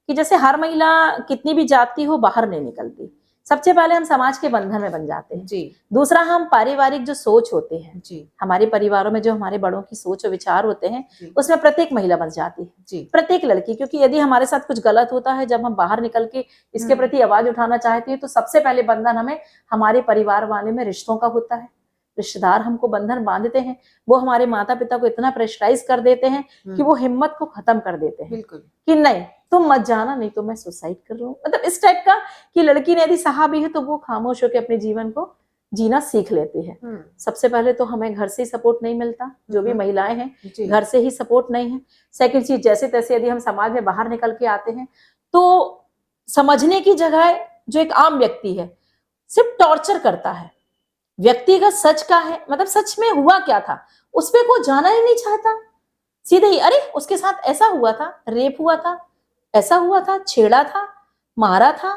कि जैसे हर महिला कितनी भी जात की हो बाहर नहीं निकलती। सबसे पहले हम समाज के बंधन में बन जाते हैं। जी। दूसरा हम पारिवारिक जो सोच होते हैं जी, हमारे परिवारों में जो हमारे बड़ों की सोच और विचार होते हैं उसमें प्रत्येक महिला बन जाती है। जी। प्रत्येक लड़की, क्योंकि यदि हमारे साथ कुछ गलत होता है, जब हम बाहर निकल के इसके प्रति आवाज उठाना चाहते हैं, तो सबसे पहले बंधन हमें हमारे परिवार वाले में रिश्तों का होता है। रिश्तेदार हमको बंधन बांधते हैं, वो हमारे माता पिता को इतना प्रेशराइज कर देते हैं कि वो हिम्मत को खत्म कर देते हैं। बिल्कुल कि नहीं तुम मत जाना, नहीं तो मैं सुसाइड कर लूं, मतलब इस टाइप का कि लड़की ने यदि सहा भी है तो वो खामोश होकर अपने जीवन को जीना सीख लेती है। सबसे पहले तो हमें घर से ही सपोर्ट नहीं मिलता, जो भी महिलाएं हैं घर से ही सपोर्ट नहीं है। सेकंड चीज, जैसे तैसे यदि हम समाज में बाहर निकल के आते हैं तो समझने की जगह जो एक आम व्यक्ति है सिर्फ टॉर्चर करता है। व्यक्तिगत सच का है, मतलब सच में हुआ क्या था उस पर कोई जाना ही नहीं चाहता। सीधे ही अरे उसके साथ ऐसा हुआ था, रेप हुआ था, ऐसा हुआ था, छेड़ा था, मारा था,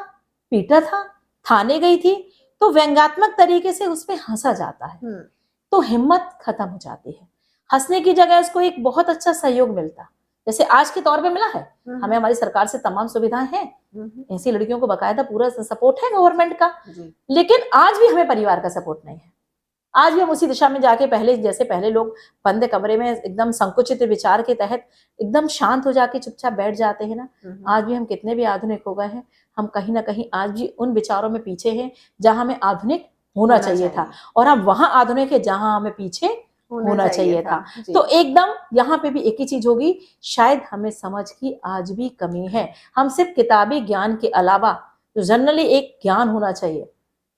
पीटा था, थाने गई थी, तो व्यंग्यात्मक तरीके से उस पर हंसा जाता है। तो हिम्मत खत्म हो जाती है। हंसने की जगह उसको एक बहुत अच्छा सहयोग मिलता, जैसे आज के तौर पे मिला है हमें, हमारी सरकार से तमाम सुविधाएं हैं, ऐसी लड़कियों को बकायदा पूरा सपोर्ट है गवर्नमेंट का। लेकिन आज भी हमें परिवार का सपोर्ट नहीं है। आज भी हम उसी दिशा में जाके पहले लोग बंद कमरे में एकदम संकुचित विचार के तहत एकदम शांत हो जाके चुपचाप बैठ जाते हैं ना, आज भी हम कितने भी आधुनिक हो गए हैं, हम कहीं ना कहीं आज भी उन विचारों में पीछे हैं जहां हमें आधुनिक होना चाहिए था, और हम वहां आधुनिक है जहां हमें पीछे होना चाहिए था। तो एकदम यहाँ पे भी एक ही चीज होगी, शायद हमें समझ की आज भी कमी है। हम सिर्फ किताबी ज्ञान के अलावा जो जनरली एक ज्ञान होना चाहिए,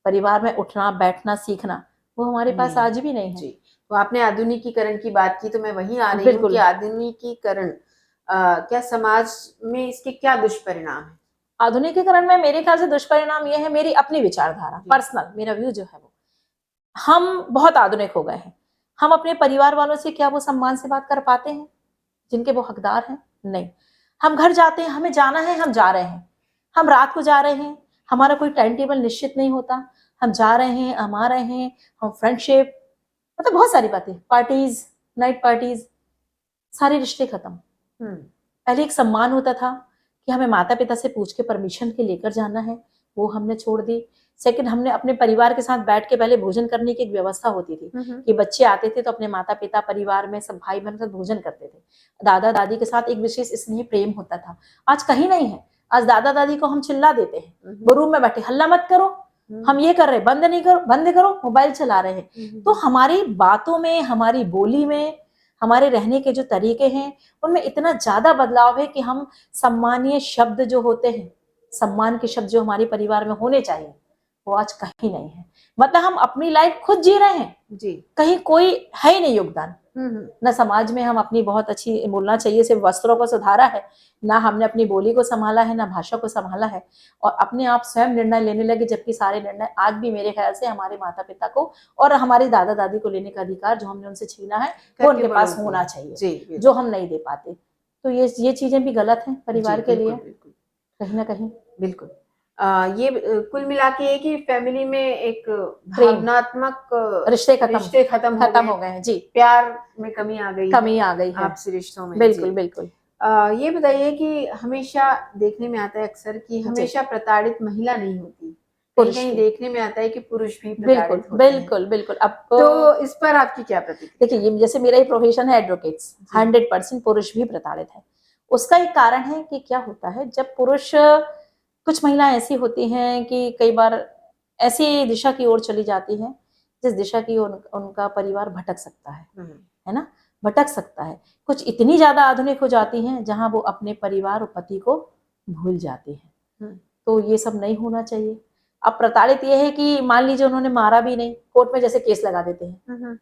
परिवार में उठना बैठना सीखना, वो हमारे पास आज भी नहीं है। तो आपने आधुनिकीकरण की बात की, तो मैं वहीं आ रही हूँ कि आधुनिकीकरण क्या समाज में इसके क्या दुष्परिणाम है? आधुनिकीकरण में मेरे ख्याल से दुष्परिणाम ये है, मेरी अपनी विचारधारा, पर्सनल मेरा व्यू जो है वो, हम बहुत आधुनिक हो गए हैं। हम अपने परिवार वालों से क्या वो सम्मान से बात कर पाते हैं जिनके वो हकदार हैं? नहीं। हम घर जाते हैं, हमें जाना है, हम जा रहे हैं, हम रात को जा रहे हैं, हमारा कोई टाइम टेबल निश्चित नहीं होता, हम जा रहे हैं, हम आ रहे हैं, हम फ्रेंडशिप, मतलब बहुत सारी बातें, पार्टीज, नाइट पार्टीज, सारे रिश्ते खत्म। पहले एक सम्मान होता था कि हमें माता पिता से पूछ के परमिशन के लेकर जाना है, वो हमने छोड़ दी। सेकंड, हमने अपने परिवार के साथ बैठ के पहले भोजन करने की एक व्यवस्था होती थी कि बच्चे आते थे तो अपने माता पिता परिवार में सब भाई बहन के साथ भोजन करते थे, दादा दादी के साथ एक विशेष स्नेह प्रेम होता था। आज कहीं नहीं है। आज दादा दादी को हम चिल्ला देते हैं, वो रूम में बैठे हल्ला मत करो, हम ये कर रहे हैं, बंद नहीं करो, बंद करो, मोबाइल चला रहे हैं। तो हमारी बातों में, हमारी बोली में, हमारे रहने के जो तरीके हैं उनमें इतना ज्यादा बदलाव है कि हम सम्मानीय शब्द जो होते हैं, सम्मान के शब्द जो हमारे परिवार में होने चाहिए, वो आज कहीं नहीं है। मतलब हम अपनी लाइफ खुद जी रहे हैं जी, कहीं कोई है ही नहीं योगदान। न समाज में हम अपनी बहुत अच्छी बोलना चाहिए, सिर्फ वस्त्रों को सुधारा है, ना हमने अपनी बोली को संभाला है, ना भाषा को संभाला है, और अपने आप स्वयं निर्णय लेने लगे, जबकि सारे निर्णय आज भी मेरे ख्याल से हमारे माता पिता को और हमारे दादा दादी को लेने का अधिकार जो हमने उनसे छीना है वो उनके पास होना चाहिए, जो हम नहीं दे पाते। तो ये चीजें भी गलत हैं परिवार के लिए कहीं ना कहीं। बिल्कुल। ये कुल मिला के है कि फैमिली में एक भावनात्मक रिश्ते खत्म हो गए हैं। जी, प्यार में कमी आ गई है आपसी रिश्तों में। बिल्कुल बिल्कुल। ये बताइए कि हमेशा देखने में आता है अक्सर कि हमेशा प्रताड़ित महिला नहीं होती, कहीं देखने में आता है कि पुरुष भी प्रताड़ित होते हैं। बिल्कुल बिल्कुल। अब तो इस पर आपकी क्या प्रतिक्रिया? देखिए, ये जैसे मेरा ही प्रोफेशन है एडवोकेट्स, 100% पुरुष भी प्रताड़ित है। उसका एक कारण है कि क्या होता है, जब पुरुष, कुछ महिलाएं ऐसी होती हैं कि कई बार ऐसी दिशा की ओर चली जाती हैं जिस दिशा की उनका परिवार भटक सकता है ना, भटक सकता है। कुछ इतनी ज्यादा आधुनिक हो जाती हैं जहां वो अपने परिवार और पति को भूल जाती हैं। तो ये सब नहीं होना चाहिए। अब प्रताड़ित ये है कि मान लीजिए उन्होंने मारा भी नहीं, कोर्ट में जैसे केस लगा देते हैं।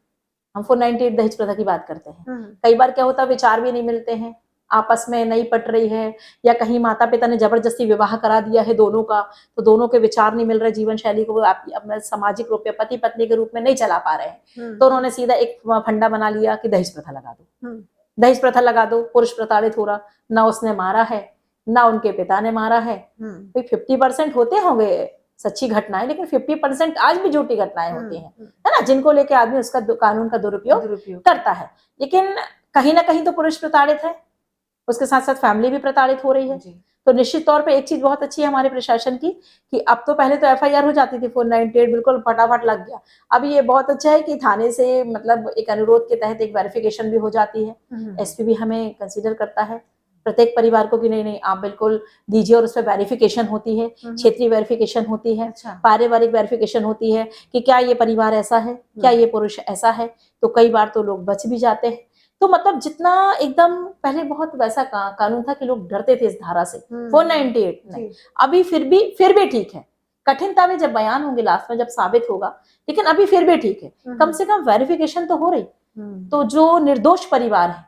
हम 498 दहेज प्रथा की बात करते हैं। कई बार क्या होता है, विचार भी नहीं मिलते हैं, आपस में नहीं पट रही है, या कहीं माता पिता ने जबरदस्ती विवाह करा दिया है दोनों का, तो दोनों के विचार नहीं मिल रहे, जीवन शैली को अपने सामाजिक रूप में पति पत्नी के रूप में नहीं चला पा रहे हैं, तो उन्होंने सीधा एक फंडा बना लिया कि दहेज प्रथा लगा दो, दहेज प्रथा लगा दो। पुरुष प्रताड़ित हो रहा, ना उसने मारा है ना उनके पिता ने मारा है। 50% होते होंगे सच्ची घटनाएं, लेकिन 50% आज भी झूठी घटनाएं होती हैं, है ना, जिनको लेके आदमी उसका कानून का दुरुपयोग करता है। लेकिन कहीं ना कहीं तो पुरुष प्रताड़ित है, उसके साथ साथ फैमिली भी प्रताड़ित हो रही है। तो निश्चित तौर पे एक चीज बहुत अच्छी है हमारे प्रशासन की कि अब तो पहले तो FIR हो जाती थी, 498 बिल्कुल फटाफट लग गया। अब ये बहुत अच्छा है कि थाने से मतलब एक अनुरोध के तहत एक वेरिफिकेशन भी हो जाती है, SP भी हमें कंसीडर करता है प्रत्येक परिवार को कि नहीं नहीं आप बिल्कुल दीजिए, और उस पर वेरिफिकेशन होती है, क्षेत्रीय वेरिफिकेशन होती है, पारिवारिक वेरिफिकेशन होती है कि क्या ये परिवार ऐसा है, क्या ये पुरुष ऐसा है। तो कई बार तो लोग बच भी जाते हैं। तो मतलब जितना एकदम पहले बहुत वैसा कानून था कि लोग डरते थे इस धारा से, 498 नहीं, अभी फिर भी ठीक है। कठिनता में जब बयान होंगे लास्ट में जब साबित होगा, लेकिन अभी फिर भी ठीक है, कम से कम वेरिफिकेशन तो हो रही। तो जो निर्दोष परिवार है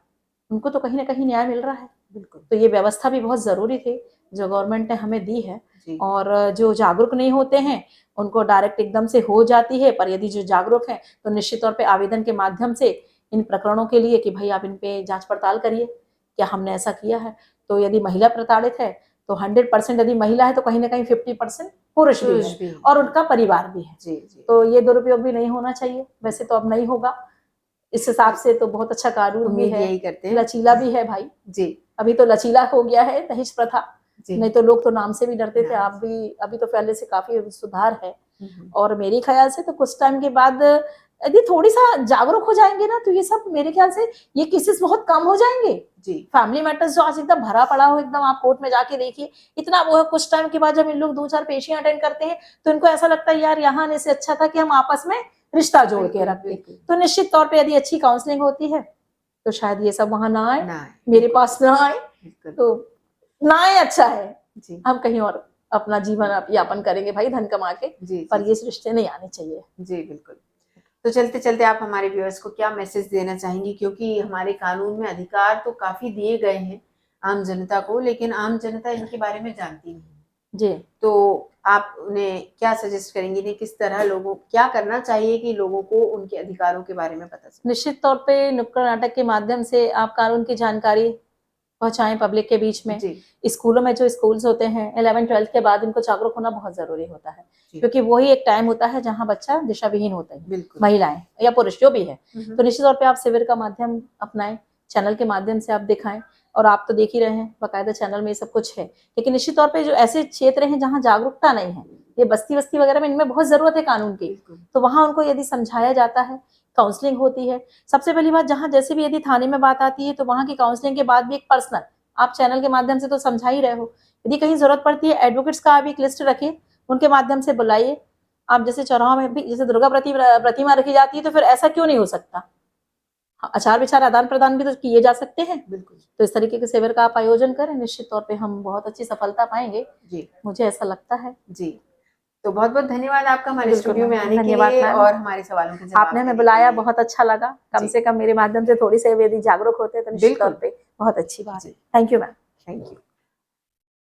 उनको तो कहीं ना कहीं न्याय मिल रहा है। बिल्कुल। तो ये व्यवस्था भी बहुत जरूरी थी जो गवर्नमेंट ने हमें दी है। और जो जागरूक नहीं होते हैं उनको डायरेक्ट एकदम से हो जाती है, पर यदि जो जागरूक है तो निश्चित तौर पे आवेदन के माध्यम से इन प्रकरणों के लिए कि भाई आप इन पे जांच पड़ताल करिए, क्या हमने ऐसा किया है। तो यदि महिला प्रताड़ित है तो 100% यदि महिला है तो कहीं ना कहीं 50% पुरुष भी है और उनका परिवार भी है। तो ये दुरुपयोग भी नहीं होना चाहिए। वैसे तो अब नहीं होगा, इस हिसाब से तो बहुत अच्छा कानून भी है, लचीला भी है भाई जी। अभी तो लचीला हो गया है दहेज प्रथा, नहीं तो लोग तो नाम से भी डरते थे। आप भी अभी तो पहले से काफी सुधार है। और मेरे ख्याल से तो कुछ टाइम के बाद यदि थोड़ी सा जागरूक हो जाएंगे ना तो ये सब मेरे ख्याल से ये केसेस बहुत कम हो जाएंगे जी। फैमिली मैटर्स जो आज एकदम भरा पड़ा हो, एकदम आप कोर्ट में जाके देखिए इतना वो है। कुछ टाइम के बाद जब इन लोग 2-4 पेशियां अटेंड करते हैं तो इनको ऐसा लगता है यार यहाँ आने से अच्छा था कि हम आपस में रिश्ता जोड़ के रखते। तो निश्चित तौर पे यदि अच्छी काउंसलिंग होती है तो शायद ये सब वहां ना आए, मेरे पास ना आए, तो ना आए अच्छा है जी। हम कहीं और अपना जीवन यापन करेंगे भाई धन कमा के जी, पर ये रिश्ते नहीं आने चाहिए जी। बिल्कुल। तो चलते चलते आप हमारे व्यूअर्स को क्या मैसेज देना चाहेंगी, क्योंकि हमारे कानून में अधिकार तो काफी दिए गए हैं आम जनता को, लेकिन आम जनता इनके बारे में जानती नहीं जी। तो आप उन्हें क्या सजेस्ट करेंगी कि किस तरह लोगों क्या करना चाहिए कि लोगों को उनके अधिकारों के बारे में पता चले? निश्चित तौर पे नुक्कड़ नाटक के माध्यम से आप कानून की जानकारी पहुंचाएं पब्लिक के बीच में। स्कूलों में जो स्कूल्स होते हैं 11-12 के बाद इनको जागरूक होना बहुत जरूरी होता है, क्योंकि वही एक टाइम होता है जहां बच्चा दिशा विहीन होता है, महिलाएं या पुरुष जो भी है। तो निश्चित तौर पे आप शिविर का माध्यम अपनाएं, चैनल के माध्यम से आप दिखाएं। और आप तो देख ही रहे हैं बाकायदा चैनल में ये सब कुछ है, लेकिन निश्चित तौर पे जो ऐसे क्षेत्र हैं जहाँ जागरूकता नहीं है, ये बस्ती वगैरह में इनमें बहुत जरूरत है कानून की, तो वहां उनको यदि समझाया जाता है, काउंसलिंग होती है। सबसे पहली बात, जहां जैसे भी यदि थाने में बात आती है तो वहां की काउंसलिंग के बाद भी एक पर्सनल आप चैनल के माध्यम से तो समझा ही रहे हो, यदि कहीं जरूरत पड़ती है एडवोकेट्स का आप एक लिस्ट रखिए, उनके माध्यम से बुलाइए। आप जैसे चौराहों में भी जैसे दुर्गा प्रतिमा रखी जाती है, तो फिर ऐसा क्यों नहीं हो सकता, आचार विचार आदान प्रदान भी तो किए जा सकते हैं। बिल्कुल। तो इस तरीके के शिविर का आप आयोजन करें, निश्चित तौर पे हम बहुत अच्छी सफलता पाएंगे जी, मुझे ऐसा लगता है जी। तो बहुत बहुत धन्यवाद आपका हमारे स्टूडियो में आने के लिए और हमारे सवालों के जवाब आपने हमें बुलाया, बहुत अच्छा लगा। कम से कम मेरे माध्यम से थोड़ी से यदि जागरूक होते तो निश्चित तौर पे बहुत अच्छी बात है। Thank you ma'am. Thank you.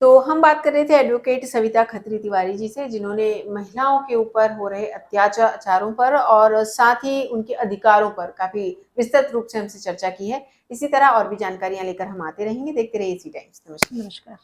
तो हम बात कर रहे थे एडवोकेट सविता खत्री तिवारी जी से, जिन्होंने महिलाओं के ऊपर हो रहे अत्याचारों पर और साथ ही उनके अधिकारों पर काफी विस्तृत रूप से हमसे चर्चा की है। इसी तरह और भी जानकारियां लेकर हम आते रहेंगे। देखते रहिए सी टाइम्स। नमस्कार।